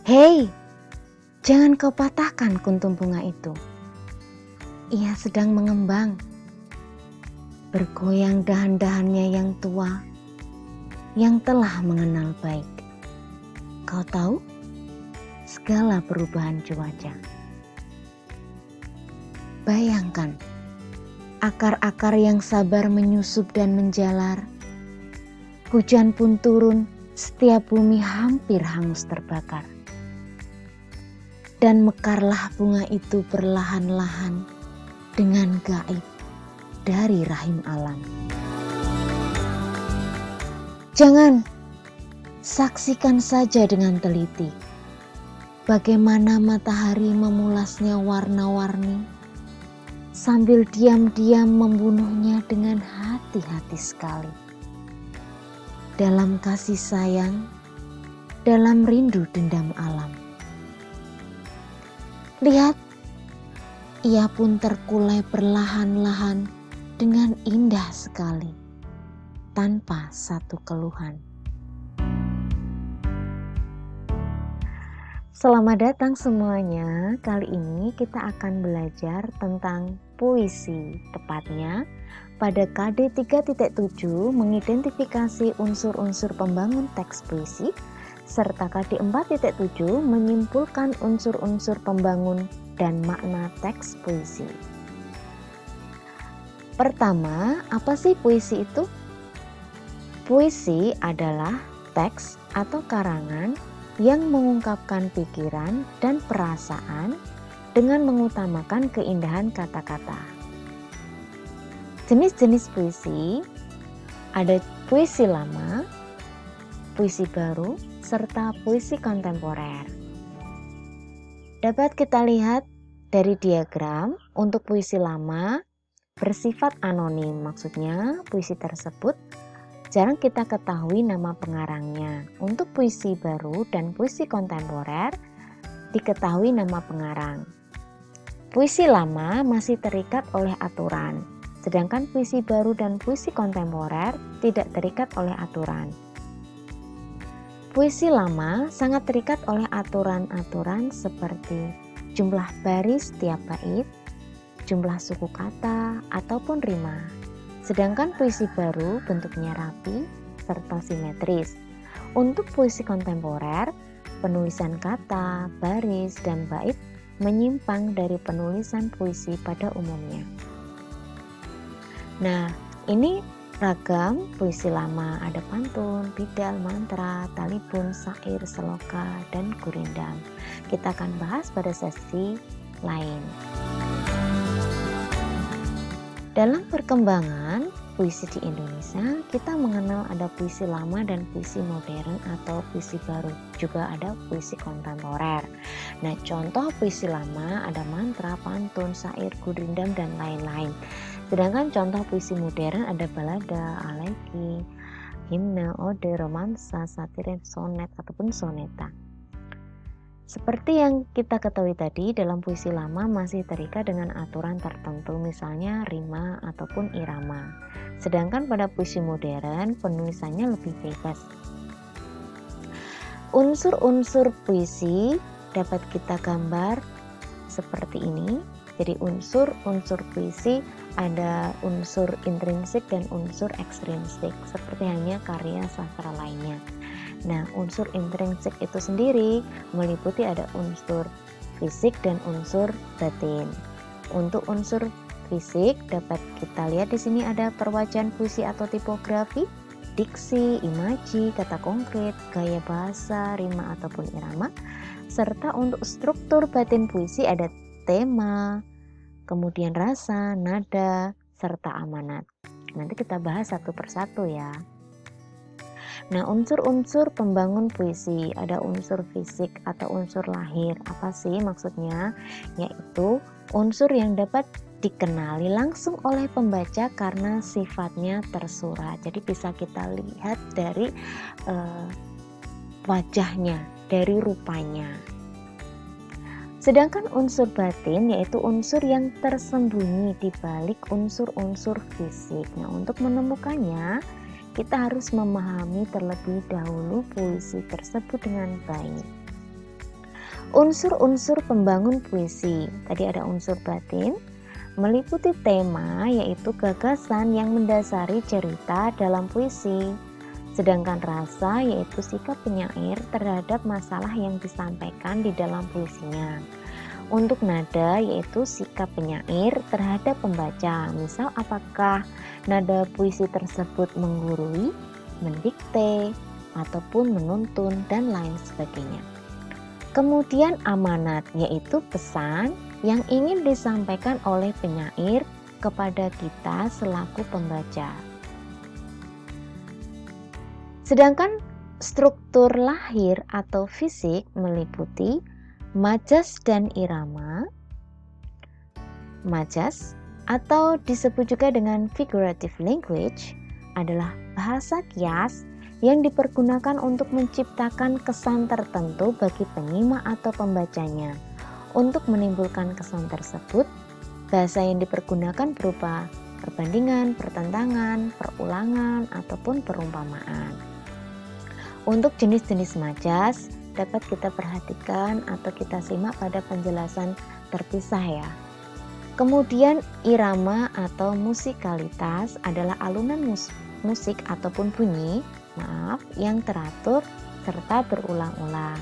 Hei, jangan kau patahkan kuntum bunga itu. Ia sedang mengembang. Bergoyang dahan-dahannya yang tua, yang telah mengenal baik. Kau tahu segala perubahan cuaca. Bayangkan, akar-akar yang sabar menyusup dan menjalar. Hujan pun turun, setiap bumi hampir hangus terbakar. Dan mekarlah bunga itu perlahan-lahan dengan gaib dari rahim alam. Jangan, saksikan saja dengan teliti bagaimana matahari memulasnya warna-warni sambil diam-diam membunuhnya dengan hati-hati sekali. Dalam kasih sayang, dalam rindu dendam alam. Lihat, ia pun terkulai perlahan-lahan dengan indah sekali, tanpa satu keluhan. Selamat datang semuanya. Kali ini kita akan belajar tentang puisi, tepatnya pada KD 3.7 mengidentifikasi unsur-unsur pembangun teks puisi, serta KD 4.7 menyimpulkan unsur-unsur pembangun dan makna teks puisi. Pertama, apa sih puisi itu? Puisi adalah teks atau karangan yang mengungkapkan pikiran dan perasaan dengan mengutamakan keindahan kata-kata. Jenis-jenis puisi ada puisi lama, puisi baru, serta puisi kontemporer. Dapat kita lihat dari diagram. Untuk puisi lama bersifat anonim, maksudnya puisi tersebut jarang kita ketahui nama pengarangnya. Untuk puisi baru dan puisi kontemporer diketahui nama pengarang. Puisi lama masih terikat oleh aturan, sedangkan puisi baru dan puisi kontemporer tidak terikat oleh aturan. Puisi lama sangat terikat oleh aturan-aturan seperti jumlah baris tiap bait, jumlah suku kata, ataupun rima. Sedangkan puisi baru bentuknya rapi serta simetris. Untuk puisi kontemporer, penulisan kata, baris, dan bait menyimpang dari penulisan puisi pada umumnya. Nah, ini ragam puisi lama, ada pantun, bidal, mantra, talipun, syair, seloka, dan gurindam. Kita akan bahas pada sesi lain. Dalam perkembangan puisi di Indonesia, kita mengenal ada puisi lama dan puisi modern atau puisi baru. Juga ada puisi kontemporer. Nah, contoh puisi lama ada mantra, pantun, syair, gurindam, dan lain-lain. Sedangkan contoh puisi modern ada balada, aleki, himne, ode, romansa, satir, sonet, ataupun soneta. Seperti yang kita ketahui tadi, dalam puisi lama masih terikat dengan aturan tertentu, misalnya rima ataupun irama. Sedangkan pada puisi modern, penulisannya lebih bebas. Unsur-unsur puisi dapat kita gambar seperti ini. Jadi unsur-unsur puisi ada unsur intrinsik dan unsur ekstrinsik, seperti hanya karya sastra lainnya. Nah, unsur intrinsik itu sendiri meliputi ada unsur fisik dan unsur batin. Untuk unsur fisik dapat kita lihat di sini ada perwajan puisi atau tipografi, diksi, imaji, kata konkret, gaya bahasa, rima ataupun irama. Serta untuk struktur batin puisi ada tema, kemudian rasa, nada, serta amanat. Nanti kita bahas satu persatu ya. Nah, unsur-unsur pembangun puisi ada unsur fisik atau unsur lahir. Apa sih maksudnya? Yaitu unsur yang dapat dikenali langsung oleh pembaca karena sifatnya tersurat. Jadi bisa kita lihat dari wajahnya, dari rupanya. Sedangkan unsur batin yaitu unsur yang tersembunyi di balik unsur-unsur fisik. Nah, untuk menemukannya kita harus memahami terlebih dahulu puisi tersebut dengan baik. Unsur-unsur pembangun puisi. Tadi ada unsur batin, meliputi tema yaitu gagasan yang mendasari cerita dalam puisi. Sedangkan rasa yaitu sikap penyair terhadap masalah yang disampaikan di dalam puisinya. Untuk nada yaitu sikap penyair terhadap pembaca. Misal apakah nada puisi tersebut menggurui, mendikte, ataupun menuntun dan lain sebagainya. Kemudian amanat yaitu pesan yang ingin disampaikan oleh penyair kepada kita selaku pembaca. Sedangkan struktur lahir atau fisik meliputi majas dan irama. Majas atau disebut juga dengan figurative language adalah bahasa kias yang dipergunakan untuk menciptakan kesan tertentu bagi penyimak atau pembacanya. Untuk menimbulkan kesan tersebut, bahasa yang dipergunakan berupa perbandingan, pertentangan, perulangan, ataupun perumpamaan. Untuk jenis-jenis majas dapat kita perhatikan atau kita simak pada penjelasan terpisah ya. Kemudian irama atau musikalitas adalah alunan musik ataupun bunyi, yang teratur serta berulang-ulang.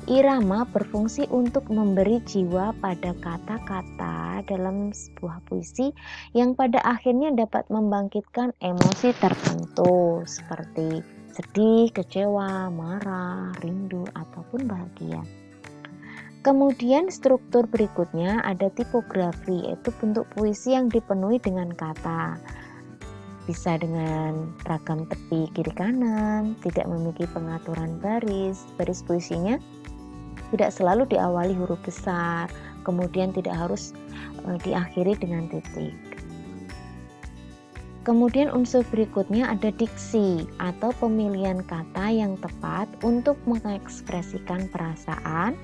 Irama berfungsi untuk memberi jiwa pada kata-kata dalam sebuah puisi yang pada akhirnya dapat membangkitkan emosi tertentu seperti sedih, kecewa, marah, rindu, ataupun bahagia. Kemudian struktur berikutnya ada tipografi, yaitu bentuk puisi yang dipenuhi dengan kata. Bisa dengan ragam tepi kiri kanan, tidak memiliki pengaturan baris puisinya tidak selalu diawali huruf besar, kemudian tidak harus diakhiri dengan titik. Kemudian unsur berikutnya ada diksi atau pemilihan kata yang tepat untuk mengekspresikan perasaan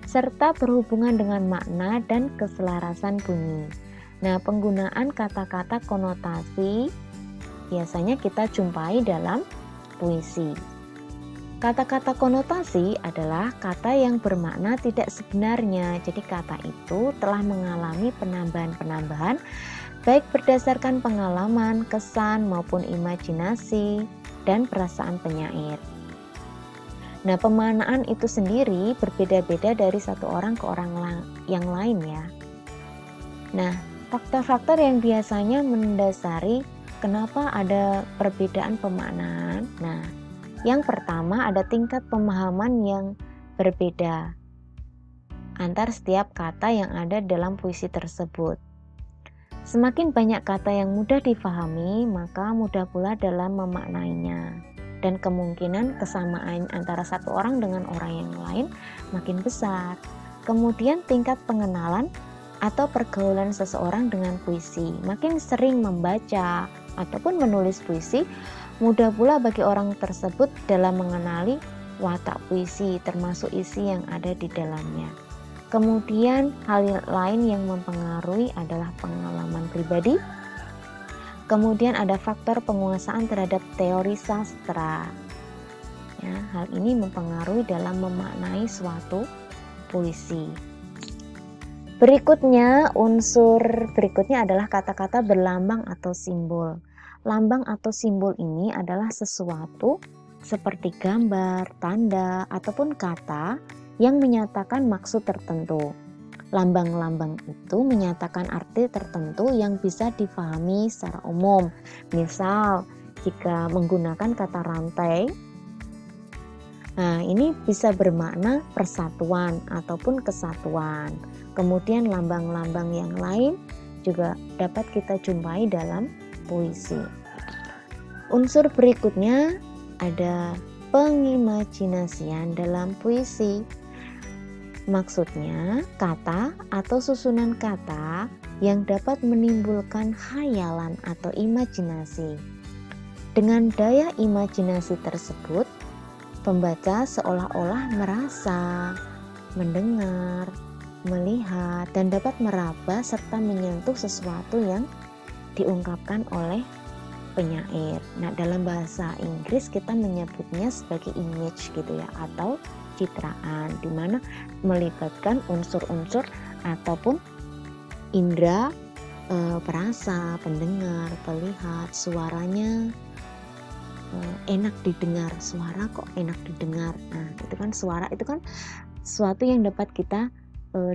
serta berhubungan dengan makna dan keselarasan bunyi. Nah, penggunaan kata-kata konotasi biasanya kita jumpai dalam puisi. Kata-kata konotasi adalah kata yang bermakna tidak sebenarnya. Jadi kata itu telah mengalami penambahan-penambahan baik berdasarkan pengalaman, kesan, maupun imajinasi dan perasaan penyair. Nah, pemaknaan itu sendiri berbeda-beda dari satu orang ke orang yang lain ya. Nah, faktor-faktor yang biasanya mendasari kenapa ada perbedaan pemaknaan. Nah, yang pertama ada tingkat pemahaman yang berbeda antar setiap kata yang ada dalam puisi tersebut. Semakin banyak kata yang mudah difahami, maka mudah pula dalam memaknainya. Dan kemungkinan kesamaan antara satu orang dengan orang yang lain makin besar. Kemudian tingkat pengenalan atau pergaulan seseorang dengan puisi. Makin sering membaca ataupun menulis puisi, mudah pula bagi orang tersebut dalam mengenali watak puisi termasuk isi yang ada di dalamnya. Kemudian hal lain yang mempengaruhi adalah pengalaman pribadi. Kemudian ada faktor penguasaan terhadap teori sastra. Ya, hal ini mempengaruhi dalam memaknai suatu puisi. Unsur berikutnya adalah kata-kata berlambang atau simbol. Lambang atau simbol ini adalah sesuatu seperti gambar, tanda, ataupun kata yang menyatakan maksud tertentu. Lambang-lambang itu menyatakan arti tertentu yang bisa difahami secara umum. Misal, jika menggunakan kata rantai, nah ini bisa bermakna persatuan ataupun kesatuan. Kemudian lambang-lambang yang lain juga dapat kita jumpai dalam puisi. Unsur berikutnya ada pengimajinasian dalam puisi. Maksudnya, kata atau susunan kata yang dapat menimbulkan khayalan atau imajinasi. Dengan daya imajinasi tersebut, pembaca seolah-olah merasa, mendengar, melihat, dan dapat meraba serta menyentuh sesuatu yang diungkapkan oleh penyair. Nah, dalam bahasa Inggris kita menyebutnya sebagai image gitu ya, atau pencitraan, di mana melibatkan unsur-unsur ataupun indera perasa, pendengar, pelihat, suaranya enak didengar, suara kok enak didengar. Nah, itu kan suara itu kan sesuatu yang dapat kita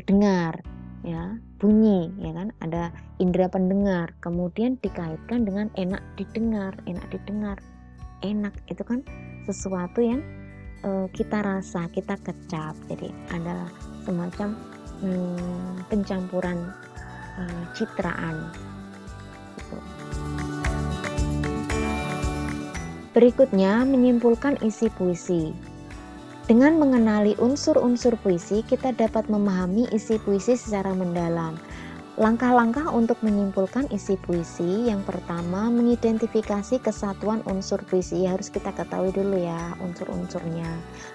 dengar, ya, bunyi, ya kan, ada indera pendengar, kemudian dikaitkan dengan enak didengar, enak itu kan sesuatu yang kita rasa, kita kecap, jadi ada semacam pencampuran citraan gitu. Berikutnya, menyimpulkan isi puisi. Dengan mengenali unsur-unsur puisi, kita dapat memahami isi puisi secara mendalam. Langkah-langkah untuk menyimpulkan isi puisi, yang pertama, mengidentifikasi kesatuan unsur puisi. Harus kita ketahui dulu ya unsur-unsurnya.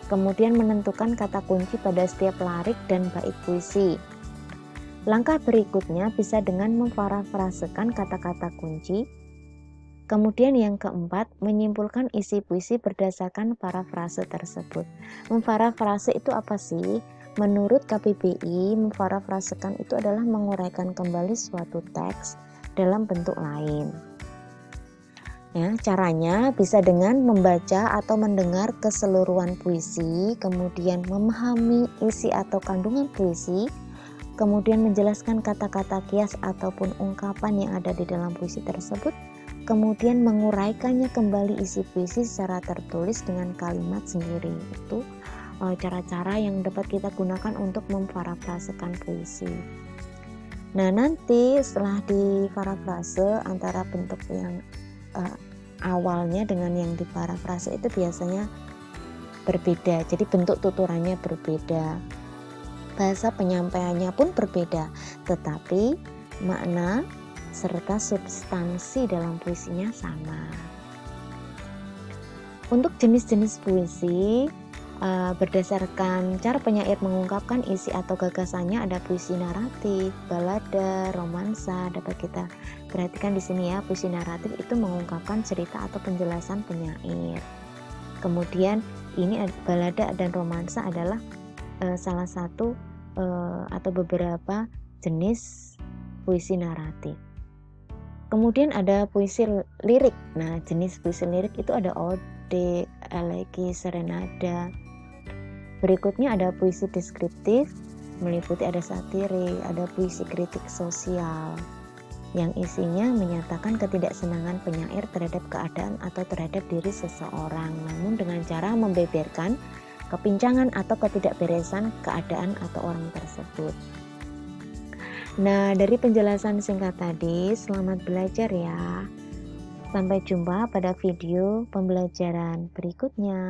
Kemudian menentukan kata kunci pada setiap larik dan bait puisi. Langkah berikutnya bisa dengan memparafrasekan kata-kata kunci. Kemudian yang keempat, menyimpulkan isi puisi berdasarkan parafrase tersebut. Memparafrase itu apa sih? Menurut KBBI, memparafrasekan itu adalah menguraikan kembali suatu teks dalam bentuk lain. Ya, caranya bisa dengan membaca atau mendengar keseluruhan puisi, kemudian memahami isi atau kandungan puisi, kemudian menjelaskan kata-kata kias ataupun ungkapan yang ada di dalam puisi tersebut, kemudian menguraikannya kembali isi puisi secara tertulis dengan kalimat sendiri. Itu cara-cara yang dapat kita gunakan untuk memparafrasekan puisi. Nah, nanti setelah diparafrase antara bentuk yang awalnya dengan yang diparafrase itu biasanya berbeda. Jadi bentuk tuturannya berbeda. Bahasa penyampaiannya pun berbeda, tetapi makna serta substansi dalam puisinya sama. Untuk jenis-jenis puisi, berdasarkan cara penyair mengungkapkan isi atau gagasannya, ada puisi naratif, balada, romansa. Dapat kita perhatikan di sini ya, puisi naratif itu mengungkapkan cerita atau penjelasan penyair. Kemudian ini balada dan romansa adalah salah satu atau beberapa jenis puisi naratif. Kemudian ada puisi lirik. Nah, jenis puisi lirik itu ada ode, elegi, serenada. Berikutnya ada puisi deskriptif, meliputi ada satire, ada puisi kritik sosial, yang isinya menyatakan ketidaksenangan penyair terhadap keadaan atau terhadap diri seseorang, namun dengan cara membeberkan kepincangan atau ketidakberesan keadaan atau orang tersebut. Nah, dari penjelasan singkat tadi, selamat belajar ya. Sampai jumpa pada video pembelajaran berikutnya.